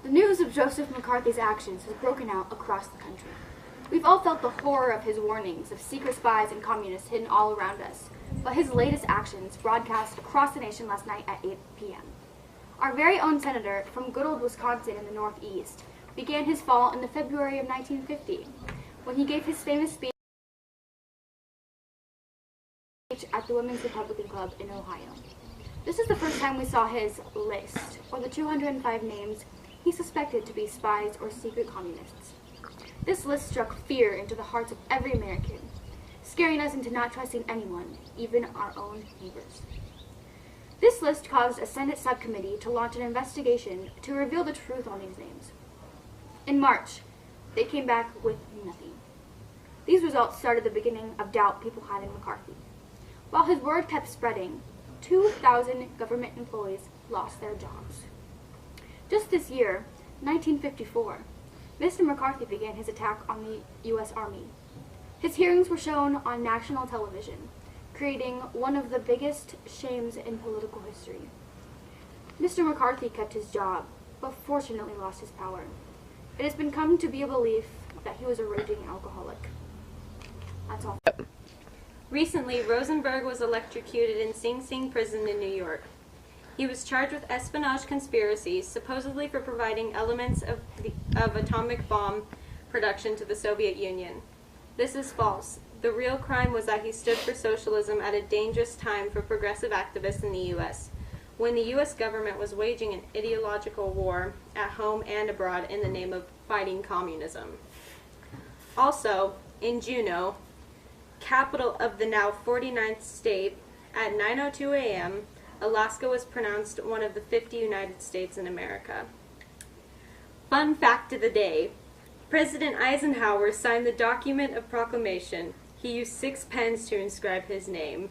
The news of Joseph McCarthy's actions has broken out across the country. We've all felt the horror of his warnings of secret spies and communists hidden all around us, but his latest actions broadcast across the nation last night at 8 p.m. Our very own senator from good old Wisconsin in the Northeast began his fall in the February of 1950, when he gave his famous speech at the Women's Republican Club in Ohio. This is the first time we saw his list, or the 205 names he suspected to be spies or secret communists. This list struck fear into the hearts of every American, scaring us into not trusting anyone, even our own neighbors. This list caused a Senate subcommittee to launch an investigation to reveal the truth on these names. In March, they came back with nothing. These results started the beginning of doubt people had in McCarthy. While his word kept spreading, 2,000 government employees lost their jobs. Just this year, 1954, Mr. McCarthy began his attack on the U.S. Army. His hearings were shown on national television, creating one of the biggest shames in political history. Mr. McCarthy kept his job, but fortunately lost his power. It has been come to be a belief that he was a raging alcoholic. That's all. Recently, Rosenberg was electrocuted in Sing Sing prison in New York. He was charged with espionage conspiracy, supposedly for providing elements of atomic bomb production to the Soviet Union. This is false. The real crime was that he stood for socialism at a dangerous time for progressive activists in the U.S., when the U.S. government was waging an ideological war at home and abroad in the name of fighting communism. Also, in Juneau, capital of the now 49th state, at 9:02 a.m., Alaska was pronounced one of the 50 United States in America. Fun fact of the day: President Eisenhower signed the document of proclamation. He used 6 pens to inscribe his name.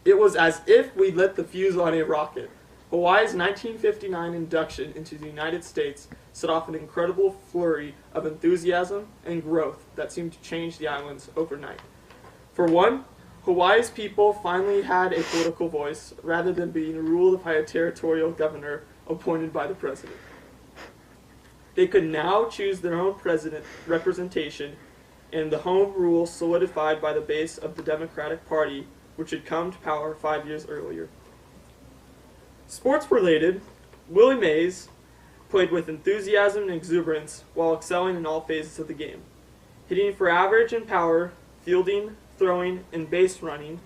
It was as if we lit the fuse on a rocket. Hawaii's 1959 induction into the United States set off an incredible flurry of enthusiasm and growth that seemed to change the islands overnight. For one, Hawaii's people finally had a political voice rather than being ruled by a territorial governor appointed by the president. They could now choose their own president representation, and the home rule solidified by the base of the Democratic Party, which had come to power 5 years earlier. Sports-related, Willie Mays played with enthusiasm and exuberance while excelling in all phases of the game. Hitting for average and power, fielding, throwing, and base running,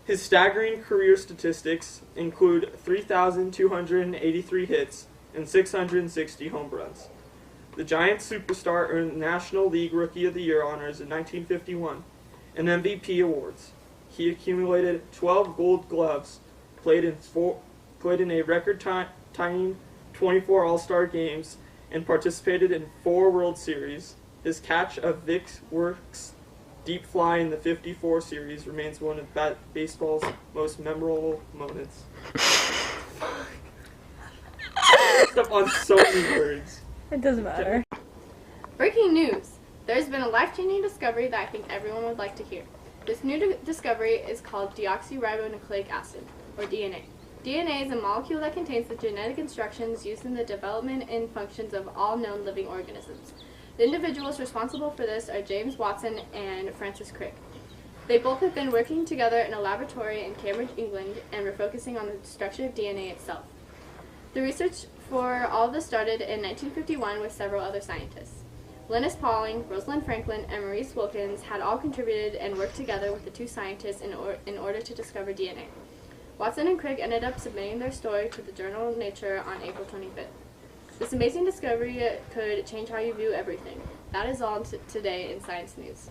his staggering career statistics include 3,283 hits and 660 home runs. The Giants superstar earned National League Rookie of the Year honors in 1951 and MVP awards. He accumulated 12 Gold Gloves, played in a record-tying 24 All-Star games, and participated in 4 World Series. His catch of Vic Werks' deep fly in the '54 series remains one of baseball's most memorable moments. Stuff on so many words. It doesn't matter. Breaking news! There's been a life-changing discovery that I think everyone would like to hear. This new discovery is called deoxyribonucleic acid, or DNA. DNA is a molecule that contains the genetic instructions used in the development and functions of all known living organisms. The individuals responsible for this are James Watson and Francis Crick. They both have been working together in a laboratory in Cambridge, England, and were focusing on the structure of DNA itself. The research for all of this started in 1951 with several other scientists. Linus Pauling, Rosalind Franklin, and Maurice Wilkins had all contributed and worked together with the 2 scientists in order to discover DNA. Watson and Crick ended up submitting their story to the journal Nature on April 25th. This amazing discovery could change how you view everything. That is all today in Science News.